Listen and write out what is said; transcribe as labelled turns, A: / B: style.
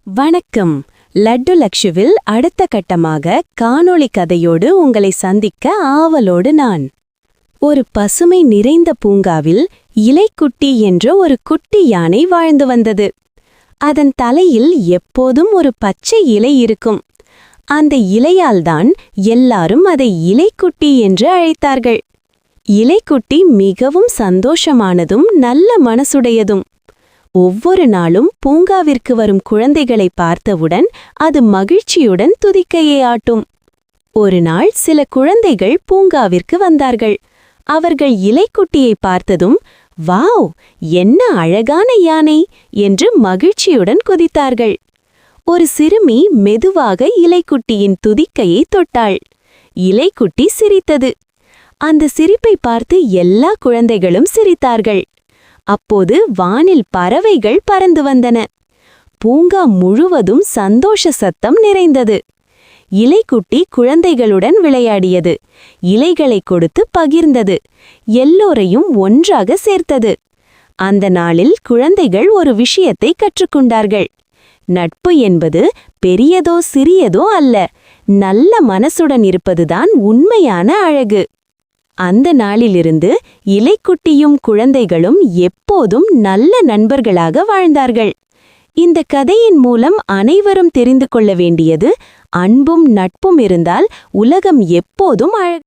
A: வணக்கம். லட்டு லக்ஷுவில் அடுத்த கட்டமாக காணொளி கதையோடு உங்களை சந்திக்க ஆவலோடு நான். ஒரு பசுமை நிறைந்த பூங்காவில் இலைக்குட்டி என்ற ஒரு குட்டி யானை வாழ்ந்து வந்தது. அதன் தலையில் எப்போதும் ஒரு பச்சை இலை இருக்கும். அந்த இலையால்தான் எல்லாரும் அதை இலைக்குட்டி என்று அழைத்தார்கள். இலைக்குட்டி மிகவும் சந்தோஷமானதும் நல்ல மனசுடையதும். ஒவ்வொரு நாளும் பூங்காவிற்கு வரும் குழந்தைகளை பார்த்தவுடன் அது மகிழ்ச்சியுடன் துதிக்கையை ஆட்டும். ஒரு நாள் சில குழந்தைகள் பூங்காவிற்கு வந்தார்கள். அவர்கள் இலைக்குட்டியை பார்த்ததும், வாவ், என்ன அழகான யானை என்று மகிழ்ச்சியுடன் குதித்தார்கள். ஒரு சிறுமி மெதுவாக இலைக்குட்டியின் துதிக்கையை தொட்டாள். இலைக்குட்டி சிரித்தது. அந்த சிரிப்பை பார்த்து எல்லா குழந்தைகளும் சிரித்தார்கள். அப்போது வானில் பறவைகள் பறந்து வந்தன. பூங்கா முழுவதும் சந்தோஷ சத்தம் நிறைந்தது. இலைக்குட்டி குழந்தைகளுடன் விளையாடியது. இலைகளை கொடுத்து பகிர்ந்தது. எல்லோரையும் ஒன்றாக சேர்த்தது. அந்த நாளில் குழந்தைகள் ஒரு விஷயத்தை கற்றுக்கொண்டார்கள். நட்பு என்பது பெரியதோ சிறியதோ அல்ல, நல்ல மனசுடன் இருப்பதுதான் உண்மையான அழகு. அந்த நாளிலிருந்து இலைக்குட்டியும் குழந்தைகளும் எப்போதும் நல்ல நண்பர்களாக வாழ்ந்தார்கள். இந்த கதையின் மூலம் அனைவரும் தெரிந்து கொள்ள வேண்டியது, அன்பும் நட்பும் இருந்தால் உலகம் எப்போதும்